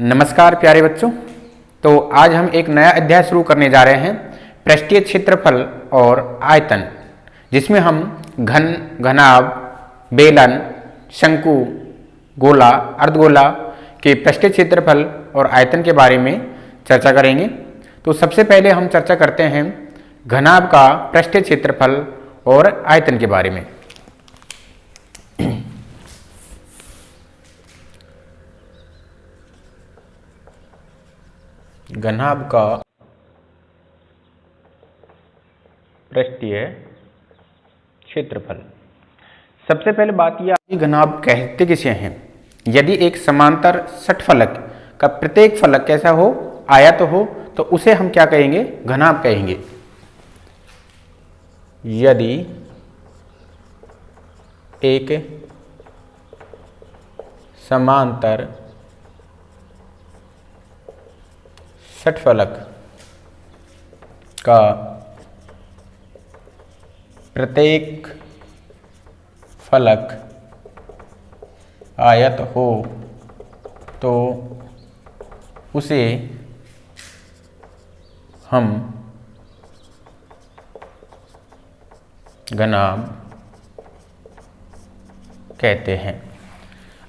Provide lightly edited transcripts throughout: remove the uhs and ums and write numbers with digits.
नमस्कार प्यारे बच्चों। तो आज हम एक नया अध्याय शुरू करने जा रहे हैं, पृष्ठीय क्षेत्रफल और आयतन, जिसमें हम घन, घनाभ, बेलन, शंकु, गोला, अर्धगोला के पृष्ठीय क्षेत्रफल और आयतन के बारे में चर्चा करेंगे। तो सबसे पहले हम चर्चा करते हैं घनाभ का पृष्ठीय क्षेत्रफल और आयतन के बारे में। घनाभ का पृष्ठीय क्षेत्रफल। सबसे पहले बात यह आती है घनाभ कहते किसे हैं। यदि एक समांतर षटफलक का प्रत्येक फलक कैसा हो, आयत हो, तो उसे हम क्या कहेंगे, घनाभ कहेंगे। यदि एक समांतर षटफलक का प्रत्येक फलक आयत हो तो उसे हम घनाभ कहते हैं।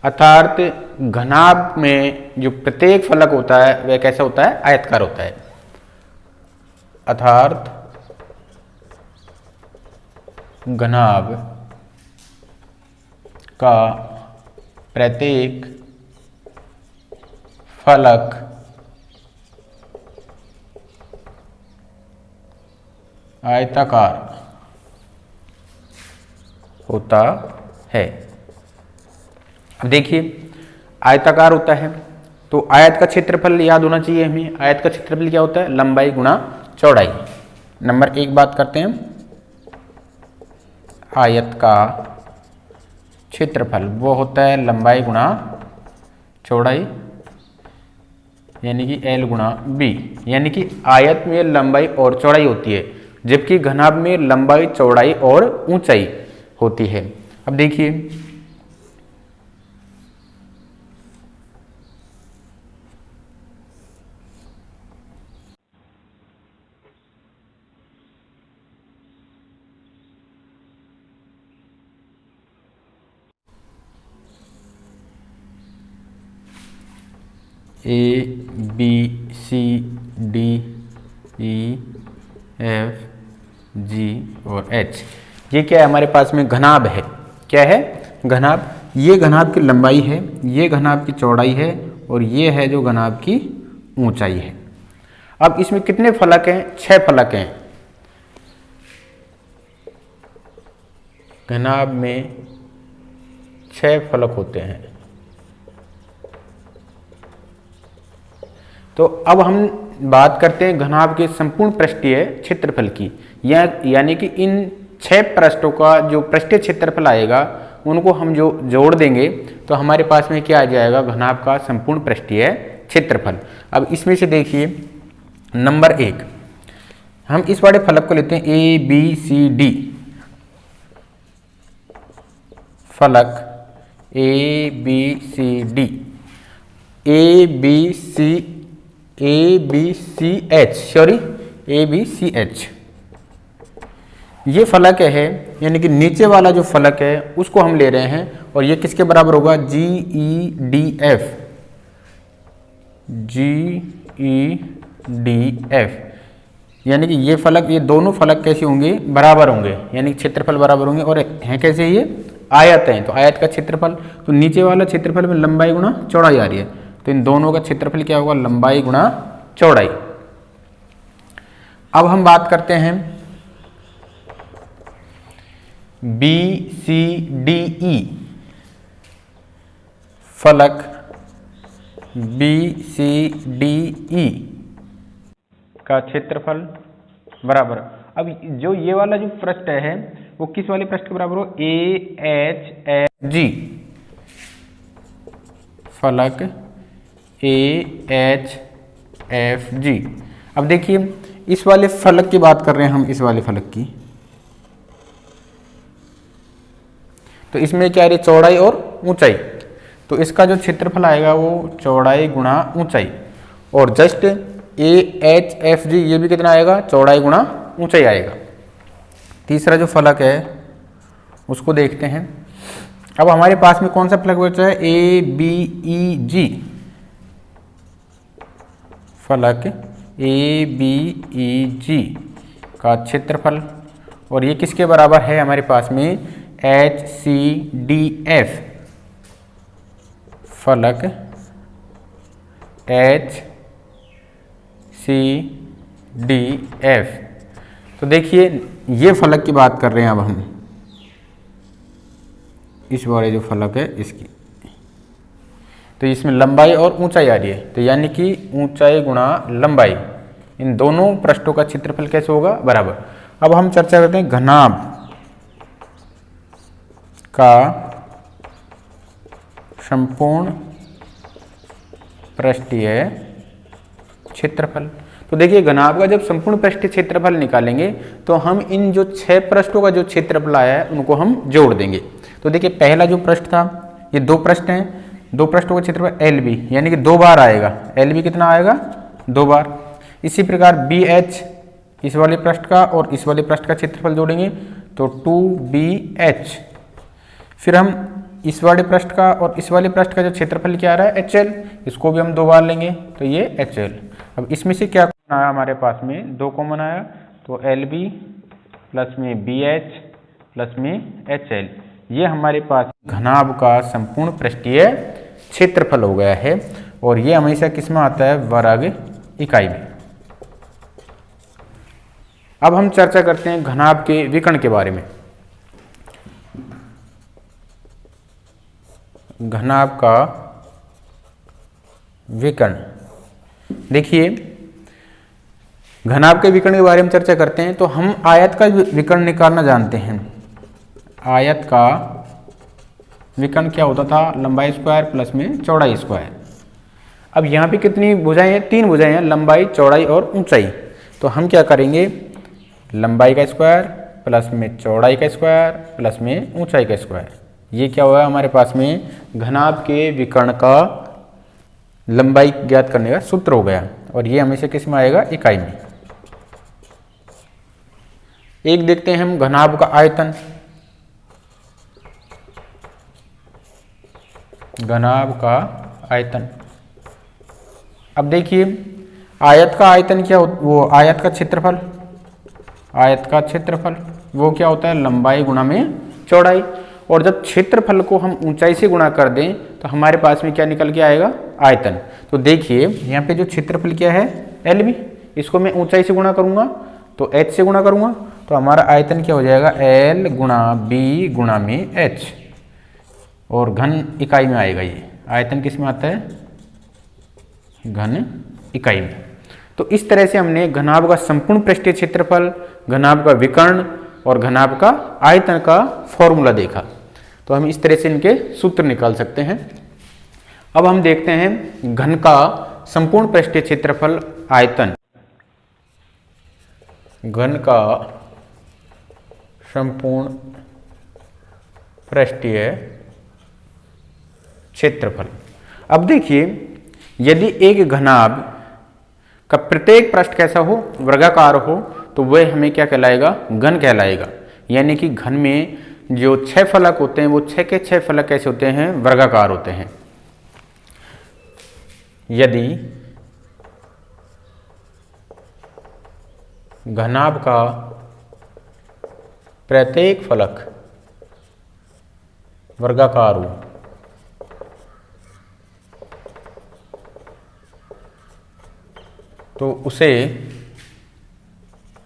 अर्थात घनाभ में जो प्रत्येक फलक होता है वह कैसा होता है, आयताकार होता है। अर्थात घनाभ का प्रत्येक फलक आयताकार होता है। अब देखिए, आयताकार होता है तो आयत का क्षेत्रफल याद होना चाहिए हमें। आयत का क्षेत्रफल क्या होता है, लंबाई गुणा चौड़ाई। नंबर एक बात करते हैं, आयत का क्षेत्रफल वो होता है लंबाई गुणा चौड़ाई, यानी कि L गुणा B। यानी कि आयत में लंबाई और चौड़ाई होती है, जबकि घनाभ में लंबाई, चौड़ाई और ऊंचाई होती है। अब देखिए, ABCDEFG और H, ये क्या है, हमारे पास में घनाभ है। क्या है, घनाभ। ये घनाभ की लंबाई है, ये घनाभ की चौड़ाई है और ये है जो घनाभ की ऊंचाई है। अब इसमें कितने फलक हैं, 6 फलक हैं। घनाभ में 6 फलक होते हैं। तो अब हम बात करते हैं घनाभ के संपूर्ण पृष्ठीय क्षेत्रफल की, यानी कि इन 6 पृष्ठों का जो पृष्ठीय क्षेत्रफल आएगा उनको हम जो जोड़ देंगे तो हमारे पास में क्या आ जाएगा, घनाभ का संपूर्ण पृष्ठीय क्षेत्रफल। अब इसमें से देखिए, नंबर 1 हम इस वाले फलक को लेते हैं, ABCD फलक ABCD, ABCH, ये फलक है, यानी कि नीचे वाला जो फलक है उसको हम ले रहे हैं और ये किसके बराबर होगा, GEDF। यानी कि ये फलक, ये दोनों फलक कैसे होंगे, बराबर होंगे, यानी क्षेत्रफल बराबर होंगे। और हैं कैसे, ये आयत हैं, तो आयत का क्षेत्रफल, तो नीचे वाला क्षेत्रफल में लंबाई गुणा चौड़ाई आ रही है, तो इन दोनों का क्षेत्रफल क्या होगा, लंबाई गुणा चौड़ाई। अब हम बात करते हैं BCDE फलक BCDE का क्षेत्रफल बराबर। अब जो ये वाला जो पृष्ठ है वो किस वाले पृष्ठ के बराबर हो, AHFG फलक AHFG। अब देखिए, इस वाले फलक की बात कर रहे हैं हम, इस वाले फलक की, तो इसमें क्या है, चौड़ाई और ऊंचाई। तो इसका जो क्षेत्रफल आएगा वो चौड़ाई गुणा ऊंचाई, और जस्ट AHFG ये भी कितना आएगा, चौड़ाई गुणा ऊंचाई आएगा। तीसरा जो फलक है उसको देखते हैं। अब हमारे पास में कौन सा फलक बचा है, ABEG फलक, ABEG का क्षेत्रफल, और ये किसके बराबर है हमारे पास में, HCDF फलक, HCDF। तो देखिए ये फलक की बात कर रहे हैं अब हम, इस वाले जो फलक है इसकी, तो इसमें लंबाई और ऊंचाई आ रही है, तो यानी कि ऊंचाई गुणा लंबाई, इन दोनों पृष्ठों का क्षेत्रफल कैसे होगा, बराबर। अब हम चर्चा करते हैं घनाभ का संपूर्ण पृष्ठीय क्षेत्रफल। तो देखिए घनाभ का जब संपूर्ण पृष्ठीय क्षेत्रफल निकालेंगे तो हम इन जो 6 पृष्ठों का जो क्षेत्रफल आया है उनको हम जोड़ देंगे। तो देखिए पहला जो पृष्ठ था, ये 2 पृष्ठ हैं, 2 पृष्ठों का क्षेत्रफल LB यानी कि 2 बार आएगा, LB कितना आएगा, 2 बार। इसी प्रकार BH इस वाले पृष्ठ का और इस वाले पृष्ठ का क्षेत्रफल जोड़ेंगे तो 2BH। फिर हम इस वाले पृष्ठ का और इस वाले पृष्ठ का जो क्षेत्रफल क्या आ रहा है, HL, इसको भी हम 2 बार लेंगे तो ये HL। अब इसमें से क्या कॉमन आया हमारे पास में, 2 कॉमन आया, तो LB प्लस में BH प्लस में HL, ये हमारे पास घनाभ का संपूर्ण पृष्ठीय क्षेत्रफल हो गया है, और ये हमेशा किस में आता है, वर्ग इकाई में। अब हम चर्चा करते हैं घनाभ के विकर्ण के बारे में। घनाभ का विकर्ण, देखिए घनाभ के विकर्ण के बारे में चर्चा करते हैं तो हम आयत का विकर्ण निकालना जानते हैं। आयत का विकर्ण क्या होता था, लंबाई स्क्वायर प्लस में चौड़ाई स्क्वायर। अब यहाँ पे कितनी भुजाएं हैं, 3 भुजाएं हैं, लंबाई, चौड़ाई और ऊंचाई। तो हम क्या करेंगे, लंबाई का स्क्वायर प्लस में चौड़ाई का स्क्वायर प्लस में ऊंचाई का स्क्वायर, ये क्या हुआ हमारे पास में घनाभ के विकर्ण का लंबाई ज्ञात करने का सूत्र हो गया, और ये हमेशा किस में आएगा, इकाई में। एक देखते हैं हम घनाभ का आयतन। घनाभ का आयतन, अब देखिए आयत का आयतन क्या वो आयत का क्षेत्रफल, आयत का क्षेत्रफल वो क्या होता है, लंबाई गुणा में चौड़ाई, और जब क्षेत्रफल को हम ऊंचाई से गुणा कर दें तो हमारे पास में क्या निकल के आएगा, आयतन। तो देखिए यहाँ पे जो क्षेत्रफल क्या है, LB, इसको मैं ऊंचाई से गुणा करूंगा तो H से गुणा करूंगा तो हमारा आयतन क्या हो जाएगा, L गुणा B गुणा में H, और घन इकाई में आएगा। ये आयतन किस में आता है, घन इकाई में। तो इस तरह से हमने घनाभ का संपूर्ण पृष्ठीय क्षेत्रफल, घनाभ का विकर्ण और घनाभ का आयतन का फॉर्मूला देखा। तो हम इस तरह से इनके सूत्र निकाल सकते हैं। अब हम देखते हैं घन का संपूर्ण पृष्ठीय क्षेत्रफल आयतन। घन का संपूर्ण पृष्ठीय क्षेत्रफल। अब देखिए यदि एक घनाभ का प्रत्येक पृष्ठ कैसा हो, वर्गाकार हो, तो वह हमें क्या कहलाएगा, घन कहलाएगा। यानी कि घन में जो 6 फलक होते हैं वो 6 के 6 फलक कैसे होते हैं, वर्गाकार होते हैं। यदि घनाभ का प्रत्येक फलक वर्गाकार हो तो उसे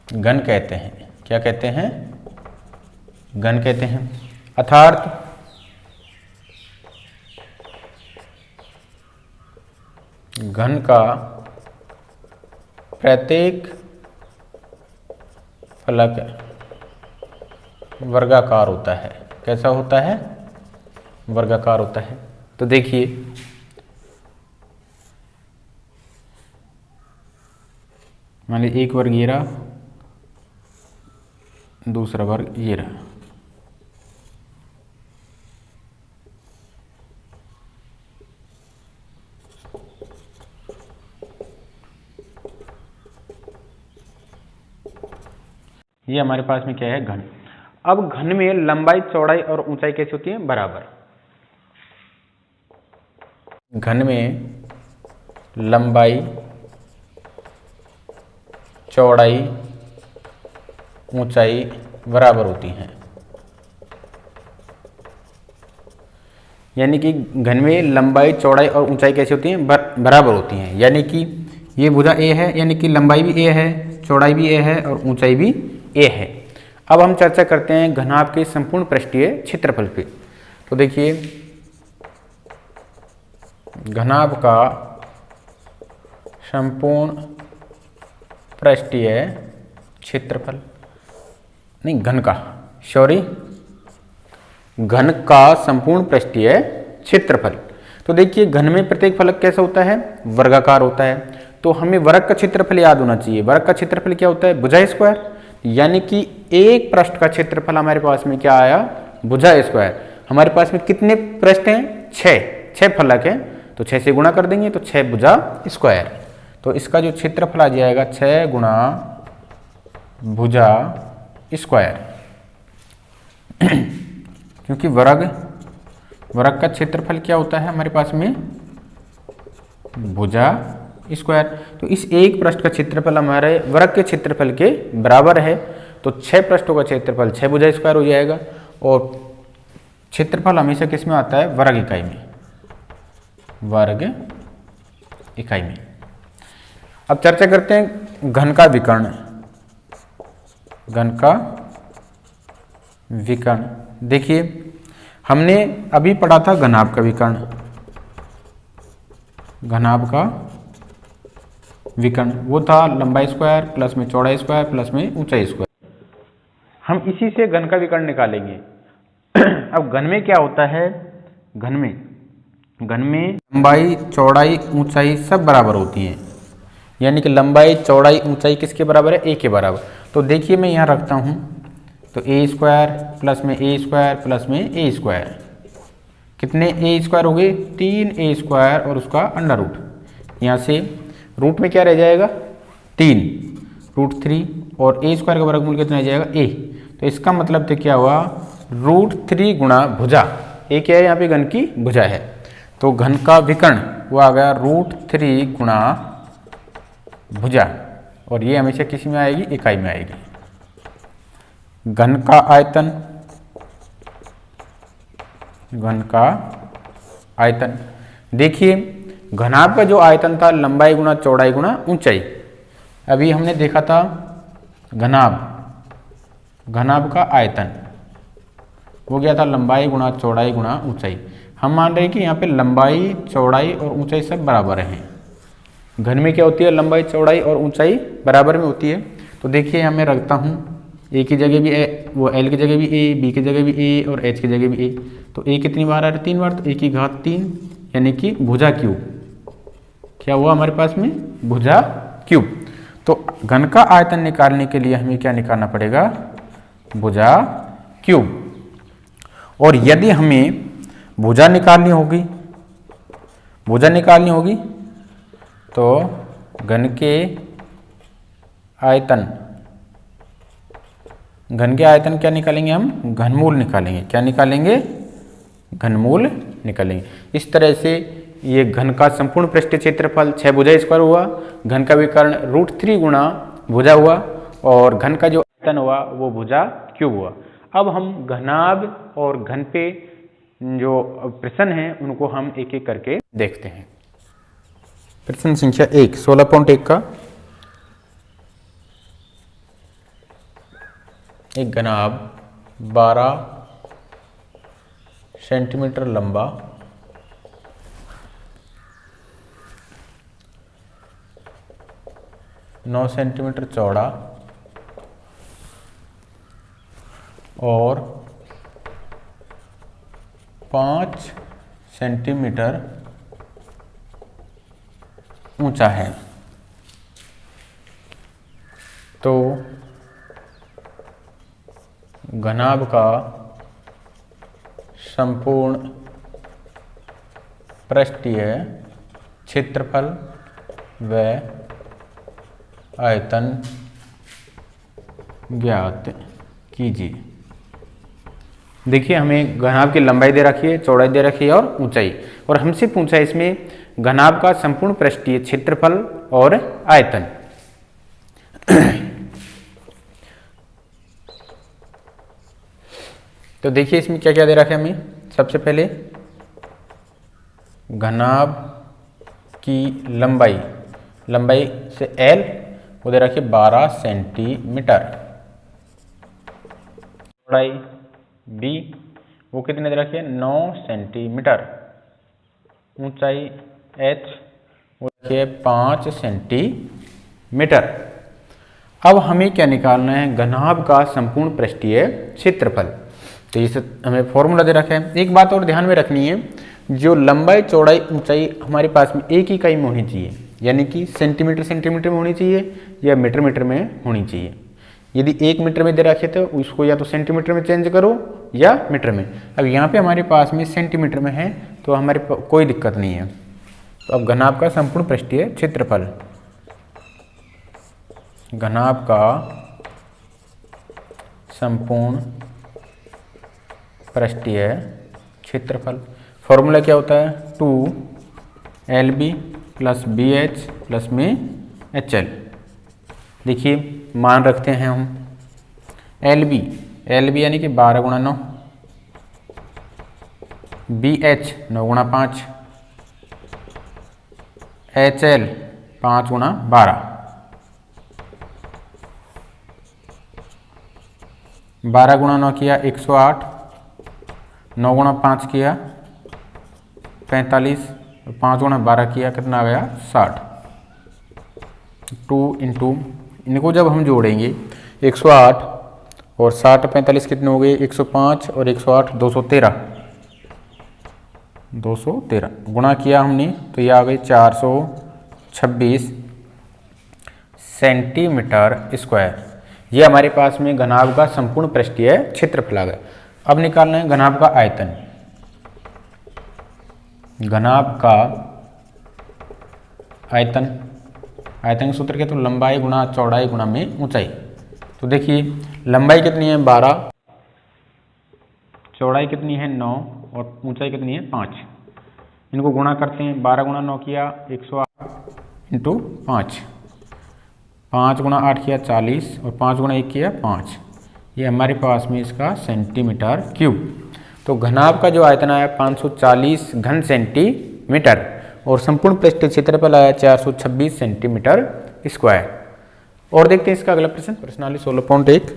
घन कहते हैं। क्या कहते हैं, घन कहते हैं। अर्थात घन का प्रत्येक फलक वर्गाकार होता है। कैसा होता है, वर्गाकार होता है। तो देखिए मान लीजिए एक वर्ग ये रहा, दूसरा वर्ग ये रहा। ये हमारे पास में क्या है, घन। अब घन में लंबाई चौड़ाई और ऊंचाई कैसे होती है, बराबर। घन में लंबाई चौड़ाई ऊंचाई बराबर होती हैं, यानी कि घन में लंबाई चौड़ाई और ऊंचाई कैसी होती हैं, बराबर होती हैं। यानी कि ये भुजा ए है, यानी कि लंबाई भी ए है, चौड़ाई भी ए है और ऊंचाई भी ए है। अब हम चर्चा करते हैं घनाभ के संपूर्ण पृष्ठीय क्षेत्रफल पे। तो देखिए, घनाभ का संपूर्ण पृष्ठीय क्षेत्रफल, नहीं घन का, सॉरी, घन का संपूर्ण पृष्ठीय क्षेत्रफल। तो देखिए, घन में प्रत्येक फलक कैसा होता है, वर्गाकार होता है। तो हमें वर्ग का क्षेत्रफल याद होना चाहिए। वर्ग का क्षेत्रफल क्या होता है, भुजा स्क्वायर। यानी कि एक पृष्ठ का क्षेत्रफल हमारे पास में क्या आया, भुजा स्क्वायर। हमारे पास में कितने पृष्ठ हैं, 6 फलक हैं, तो 6 से गुणा कर देंगे तो 6 भुजा स्क्वायर। तो इसका जो क्षेत्रफल आ जाएगा 6 गुणा भुजा स्क्वायर। क्योंकि वर्ग का क्षेत्रफल क्या होता है हमारे पास में, भुजा स्क्वायर। तो इस एक पृष्ठ का क्षेत्रफल हमारे वर्ग के क्षेत्रफल के बराबर है। तो 6 पृष्ठों का क्षेत्रफल 6 भुजा स्क्वायर हो जाएगा। और क्षेत्रफल हमेशा किस में आता है, वर्ग इकाई में, वर्ग इकाई में। अब चर्चा करते हैं घन का विकर्ण। घन का विकर्ण, देखिए हमने अभी पढ़ा था घनाभ का विकर्ण। घनाभ का विकर्ण वो था लंबाई स्क्वायर प्लस में चौड़ाई स्क्वायर प्लस में ऊंचाई स्क्वायर। हम इसी से घन का विकर्ण निकालेंगे। अब घन में क्या होता है, घन में लंबाई चौड़ाई ऊंचाई सब बराबर होती हैं। यानी कि लंबाई चौड़ाई ऊंचाई किसके बराबर है, ए के बराबर। तो देखिए मैं यहाँ रखता हूँ, तो ए स्क्वायर प्लस में ए स्क्वायर प्लस में ए स्क्वायर, कितने ए स्क्वायर हो गए, 3 ए स्क्वायर और उसका अंडर रूट। यहाँ से रूट में क्या रह जाएगा, 3 √3 और ए स्क्वायर का वर्गमूल कितना रह जाएगा, ए। तो इसका मतलब तो क्या हुआ, √3 गुणा भुजा। ए क्या है यहाँ पे, घन की भुजा है। तो घन का विकर्ण वो आ गया √3 गुणा भुजा, और ये हमेशा किसी में आएगी, इकाई में आएगी। घन का आयतन, घन का आयतन, देखिए घनाभ का जो आयतन था लंबाई गुणा चौड़ाई गुणा ऊंचाई। अभी हमने देखा था घनाभ का आयतन वो क्या था, लंबाई गुणा चौड़ाई गुणा ऊंचाई। हम मान रहे हैं कि यहाँ पे लंबाई चौड़ाई और ऊंचाई सब बराबर हैं। घन में क्या होती है, लंबाई चौड़ाई और ऊंचाई बराबर में होती है। तो देखिए यहाँ मैं रखता हूँ, ए की जगह भी ए, वो एल की जगह भी ए, बी की जगह भी ए और एच की जगह भी ए। तो ए कितनी बार आ रहा है, 3 बार, तो ए की घात 3, यानी कि भुजा क्यूब। क्या हुआ हमारे पास में, भुजा क्यूब। तो घन का आयतन निकालने के लिए हमें क्या निकालना पड़ेगा, भुजा क्यूब। और यदि हमें भुजा निकालनी होगी तो घन के आयतन क्या निकालेंगे हम, घनमूल निकालेंगे। क्या निकालेंगे, घनमूल निकालेंगे। इस तरह से ये घन का संपूर्ण पृष्ठीय क्षेत्रफल 6 भुजा स्क्वायर हुआ, घन का विकर्ण √3 गुणा भुजा हुआ, और घन का जो आयतन हुआ वो भुजा क्यूब हुआ। अब हम घनाभ और घन पे जो प्रश्न हैं उनको हम एक एक करके देखते हैं। प्रश्न संख्या 1, 16.1 का एक घनाभ 12 सेंटीमीटर लंबा, 9 सेंटीमीटर चौड़ा और 5 सेंटीमीटर ऊंचा है। तो घनाभ का संपूर्ण पृष्ठीय क्षेत्रफल व आयतन ज्ञात कीजिए। देखिए हमें घनाभ की लंबाई दे रखी है, चौड़ाई दे रखी है और ऊंचाई, और हमसे पूछा है इसमें घनाभ का संपूर्ण पृष्ठीय क्षेत्रफल और आयतन। तो देखिए इसमें क्या क्या दे रखा है हमें। सबसे पहले घनाभ की लंबाई से L वो दे रखी 12 सेंटीमीटर, चौड़ाई B वो कितने दे रखी है 9 सेंटीमीटर, ऊंचाई H वो रखी है 5 सेंटीमीटर। अब हमें क्या निकालना है, घनाभ का संपूर्ण पृष्ठीय क्षेत्रफल। तो इसे हमें फॉर्मूला दे रखा है। एक बात और ध्यान में रखनी है, जो लंबाई चौड़ाई ऊंचाई हमारे पास में एक ही इकाई में होनी चाहिए, यानी कि सेंटीमीटर में होनी चाहिए या मीटर में होनी चाहिए। यदि 1 मीटर में दे रखे तो उसको या तो सेंटीमीटर में चेंज करो या मीटर में। अब यहाँ पे हमारे पास में सेंटीमीटर में है तो हमारे कोई दिक्कत नहीं है। तो अब घनाभ का संपूर्ण पृष्ठीय क्षेत्रफल, घनाभ का संपूर्ण पृष्ठीय क्षेत्रफल, फॉर्मूला क्या होता है 2LB + BH + में HL। देखिए मान रखते हैं हम LB यानी कि 12 × 9, BH 9 × 5, HL 5 × 12, 12 × 9 किया 108, 9 × 5 किया 45, 5 × 12 किया कितना आ गया 60। 2 × इनको जब हम जोड़ेंगे 108 और 60 45 कितने हो गए 105 और 108 213 गुणा किया हमने तो ये आ गई 426 सेंटीमीटर स्क्वायर। ये हमारे पास में घनाभ का संपूर्ण पृष्ठीय क्षेत्रफल आ गया। अब निकालना है घनाभ का आयतन। घनाभ का आयतन का सूत्र क्या, तो लंबाई गुणा चौड़ाई गुणा में ऊंचाई। तो देखिए लंबाई कितनी है 12, चौड़ाई कितनी है 9 और ऊंचाई कितनी है 5। इनको गुणा करते हैं, 12 × 9 किया 108 × 5, 5 × 8 किया 40 और 5 × 1 किया 5। ये हमारे पास में इसका सेंटीमीटर क्यूब। तो घनाभ का जो आयतन आया 540 घन सेंटीमीटर और संपूर्ण पृष्ठीय क्षेत्रफल आया 426 सेंटीमीटर स्क्वायर। और देखते हैं इसका अगला प्रश्न, प्रश्नावली 16.1।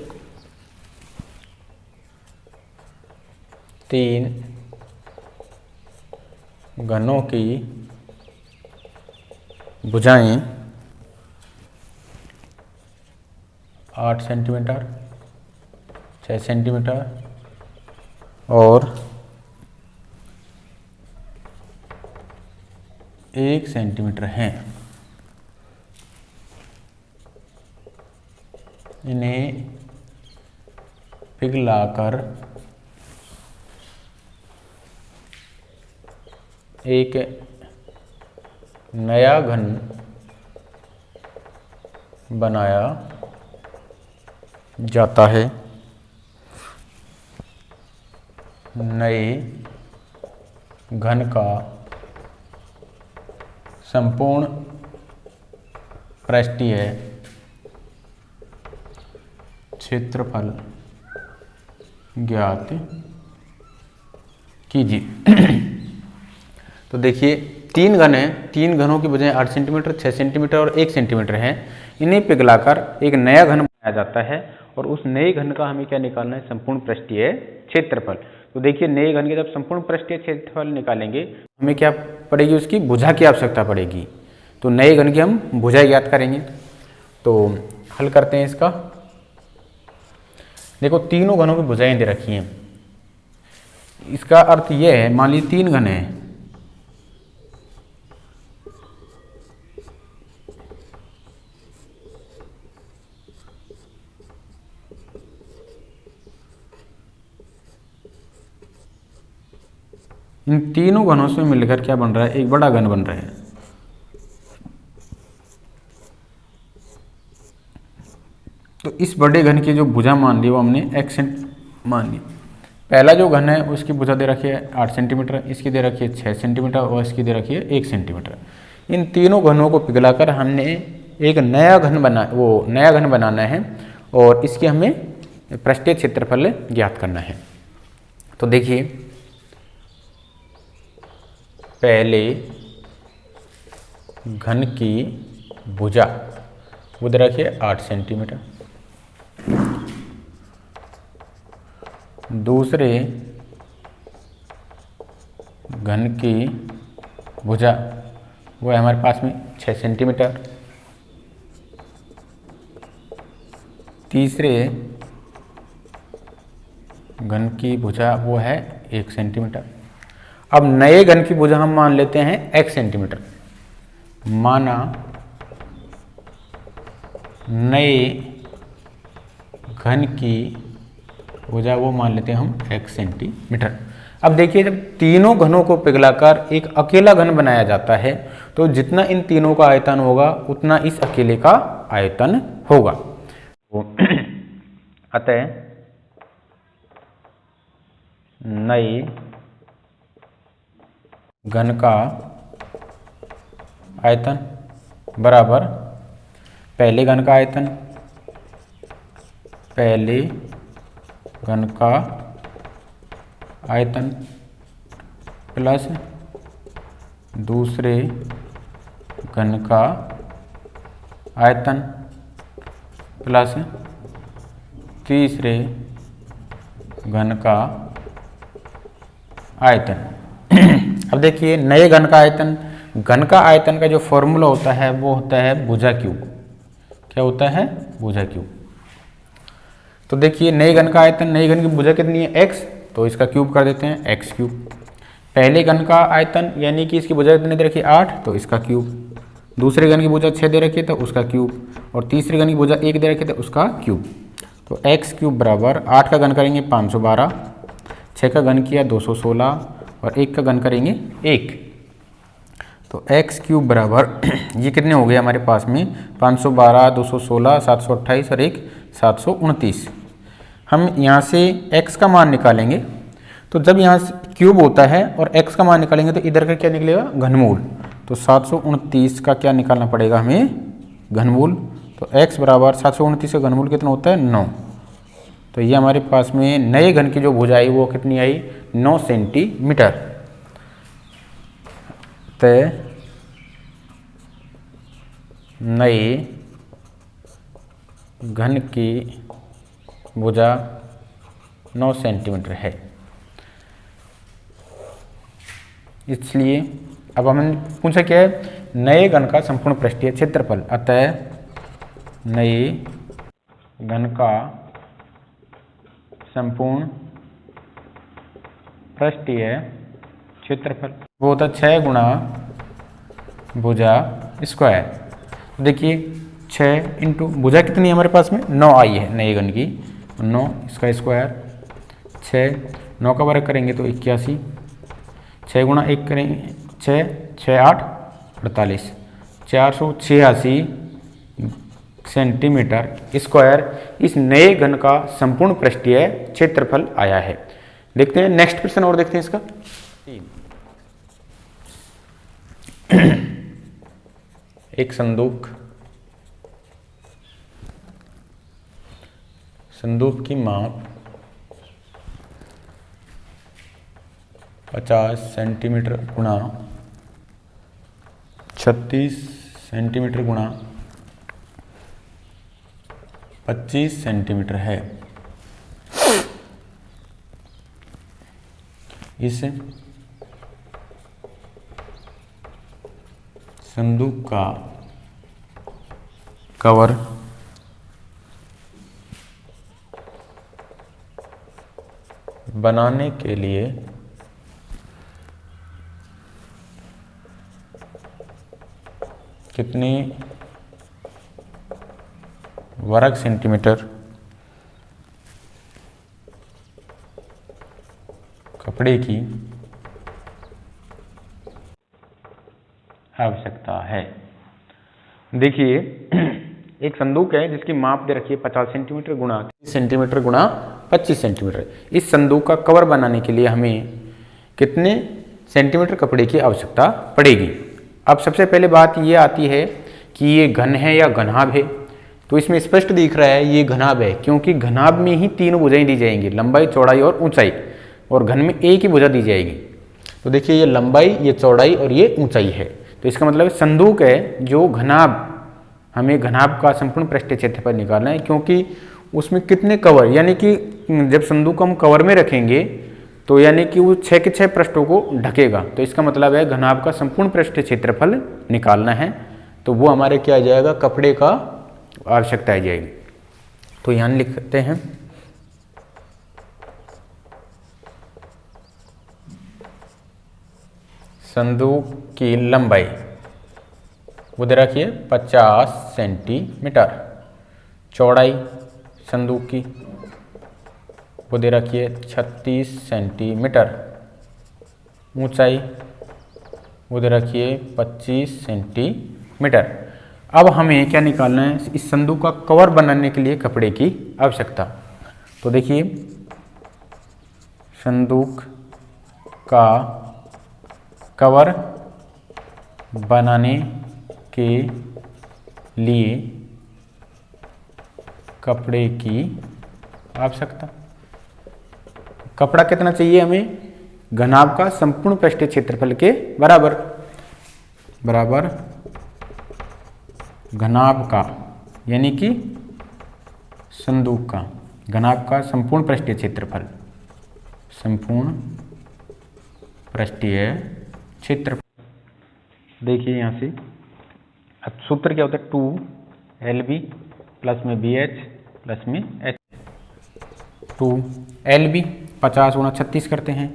3 घनों की भुजाएं 8 सेंटीमीटर, 6 सेंटीमीटर और 1 सेंटीमीटर हैं। इन्हें पिघलाकर एक नया घन बनाया जाता है। नए घन का संपूर्ण पृष्ठीय क्षेत्रफल ज्ञात कीजिए। तो देखिए 3 घन हैं, 3 घनों की भुजाएं 8 सेंटीमीटर, 6 सेंटीमीटर और 1 सेंटीमीटर हैं। इन्हें पिघलाकर एक नया घन बनाया जाता है और उस नए घन का हमें क्या निकालना है, संपूर्ण पृष्ठीय क्षेत्रफल। तो देखिए नए घन के जब संपूर्ण पृष्ठीय क्षेत्रफल निकालेंगे हमें क्या पड़ेगी, उसकी भुजा की आवश्यकता पड़ेगी। तो नए घन की हम भुजा ज्ञात करेंगे। तो हल करते हैं इसका। देखो तीनों घनों की भुजाएं दे रखी हैं। इसका अर्थ यह है, मान लीजिए 3 घन हैं, इन तीनों घनों से मिलकर क्या बन रहा है, एक बड़ा घन बन रहा है। तो इस बड़े घन की जो भुजा मान ली वो हमने x मान ली। पहला जो घन है उसकी भुजा दे रखी है 8 सेंटीमीटर, इसकी दे रखी है 6 सेंटीमीटर और इसकी दे रखी है 1 सेंटीमीटर। इन तीनों घनों को पिघलाकर हमने एक नया घन बनाना है और इसके हमें पृष्ठीय क्षेत्रफल ज्ञात करना है। तो देखिए, पहले घन की भुजा वो दे रखी है 8 सेंटीमीटर, दूसरे घन की भुजा वो है हमारे पास में 6 सेंटीमीटर, तीसरे घन की भुजा वो है 1 सेंटीमीटर। अब नए घन की भुजा हम मान लेते हैं x सेंटीमीटर। माना नए घन की भुजा वो मान लेते हैं हम x सेंटीमीटर। अब देखिए, जब तीनों घनों को पिघलाकर एक अकेला घन बनाया जाता है तो जितना इन तीनों का आयतन होगा उतना इस अकेले का आयतन होगा। अतः नए घन का आयतन बराबर पहले घन का आयतन, पहले घन का आयतन प्लस दूसरे घन का आयतन प्लस तीसरे घन का आयतन। अब देखिए, नए घन का आयतन का जो फॉर्मूला होता है वो होता है भुजा क्यूब। क्या होता है? भुजा क्यूब। तो देखिए, नए घन का आयतन, नए घन की भुजा कितनी है x, तो इसका क्यूब कर देते हैं x क्यूब। पहले घन का आयतन यानी कि इसकी भुजा कितनी दे रखी है 8, तो इसका क्यूब। दूसरे घन की भुजा 6 दे रखी है तो उसका क्यूब, और तीसरे घन की भुजा 1 दे रखी है तो उसका क्यूब। तो x क्यूब बराबर 8 का घन करेंगे 512, 6 का घन किया 216 और 1 का घन करेंगे 1। तो x क्यूब बराबर ये कितने हो गए हमारे पास में 512, 216, 728 और 1 729। हम यहाँ से x का मान निकालेंगे, तो जब यहाँ से क्यूब होता है और x का मान निकालेंगे तो इधर का क्या निकलेगा? घनमूल। तो 729 का क्या निकालना पड़ेगा हमें? घनमूल। तो x बराबर 729 का घनमूल कितना होता है? 9। तो ये हमारे पास में नए घन की जो भुजा आई वो कितनी आई? 9 सेंटीमीटर। तय नए घन की भुजा 9 सेंटीमीटर है। इसलिए अब हमने पूछा क्या है? नए घन का संपूर्ण पृष्ठीय क्षेत्रफल। अतः नए घन का संपूर्ण पृष्ठीय क्षेत्रफल वो होता है 6 गुणा भुजा स्क्वायर। देखिए, 6 इंटू भुजा कितनी है हमारे पास में? 9 आई है नए घन की, 9 इसका स्क्वायर 6, 9 का वर्ग करेंगे तो 81, 6 गुणा 1 करेंगे 6, 6 8 48, 486 सेंटीमीटर स्क्वायर इस नए घन का संपूर्ण पृष्ठीय क्षेत्रफल आया है। देखते हैं नेक्स्ट प्रश्न और देखते हैं इसका। एक संदूक की माप 50 सेंटीमीटर गुणा 36 सेंटीमीटर गुणा 25 सेंटीमीटर है। इस संदूक का कवर बनाने के लिए कितनी वर्ग सेंटीमीटर कपड़े की आवश्यकता है? देखिए, एक संदूक है जिसकी माप दे रखी है 50 सेंटीमीटर गुणा 30 सेंटीमीटर गुणा 25 सेंटीमीटर। इस संदूक का कवर बनाने के लिए हमें कितने सेंटीमीटर कपड़े की आवश्यकता पड़ेगी। अब सबसे पहले बात ये आती है कि ये घन है या घनाभ है। तो इसमें स्पष्ट दिख रहा है ये घनाभ है, क्योंकि घनाभ में ही तीन भुजाएं दी जाएंगी, लंबाई, चौड़ाई और ऊंचाई, और घन में एक ही भुजा दी जाएगी। तो देखिए ये लंबाई, ये चौड़ाई और ये ऊंचाई है। तो इसका मतलब संदूक है जो घनाभ, हमें घनाभ का संपूर्ण पृष्ठीय क्षेत्रफल निकालना है, क्योंकि उसमें कितने कवर, यानी कि जब संदूक को हम कवर में रखेंगे तो यानी कि वो 6 के 6 पृष्ठों को ढकेगा। तो इसका मतलब है घनाभ का संपूर्ण पृष्ठीय क्षेत्रफल निकालना है। तो वो हमारे क्या आ जाएगा, कपड़े का आवश्यकता आ जाएगी। तो यहाँ लिखते हैं संदूक की लंबाई वो दे रखिए 50 सेंटीमीटर, चौड़ाई संदूक की वो दे रखिए 36 सेंटीमीटर, ऊंचाई वो दे रखिए 25 सेंटीमीटर। अब हमें क्या निकालना है, इस संदूक का कवर बनाने के लिए कपड़े की आवश्यकता। तो देखिए संदूक का कवर बनाने के लिए कपड़े की आवश्यकता। कपड़ा कितना चाहिए हमें, घनाभ का संपूर्ण पृष्ठीय क्षेत्रफल के बराबर, बराबर घनाभ का, यानी कि संदूक का, घनाभ का संपूर्ण पृष्ठीय क्षेत्रफल, संपूर्ण पृष्ठीय क्षेत्रफल। देखिए यहाँ से अब सूत्र क्या होता है, 2LB प्लस में BH प्लस में H। 2LB 50 गुणा 36 करते हैं,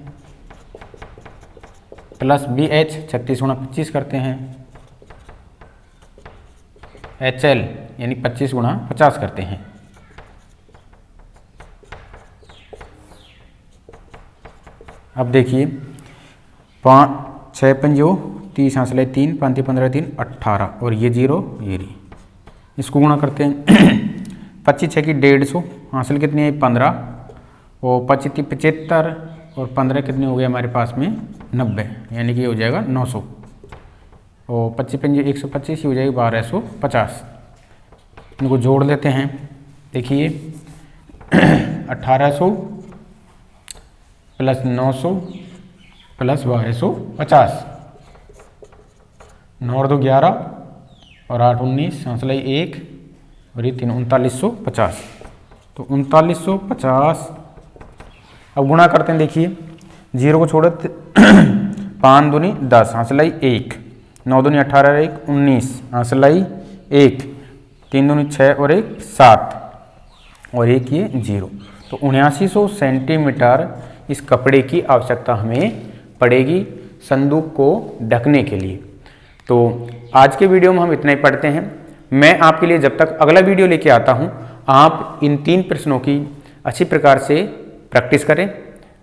प्लस BH 36 गुणा 25 करते हैं, HL यानी 25 गुणा 50 करते हैं। अब देखिए 5 6 पंजो 30 हासिल है 3, 5 15 3 18 और ये 0 ये रही, इसको गुणा करते हैं। 25 6 की 150, हासिल कितनी है 15, और 25 75 और 15 कितने हो गए हमारे पास में 90, यानी कि ये हो जाएगा 900, और 25 पंजे 125 ही हो जाएगी 1250। इनको जोड़ लेते हैं। देखिए 1800 प्लस 900 प्लस 1250, 9 और 2 11 और 8 19, हासिल 1 और ये 3 3950। तो 3950 अब गुणा करते हैं। देखिए 0 को छोड़े 5 दूनी 10, हासिल 1, 9 दूनी 18 1 19, हासिल 1, 3 दूनी 6 और 1 7 और एक ये 0। तो 7900 सेंटीमीटर इस कपड़े की आवश्यकता हमें पड़ेगी संदूक को ढकने के लिए। तो आज के वीडियो में हम इतना ही पढ़ते हैं। मैं आपके लिए जब तक अगला वीडियो लेके आता हूं, आप इन 3 प्रश्नों की अच्छी प्रकार से प्रैक्टिस करें।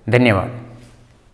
धन्यवाद।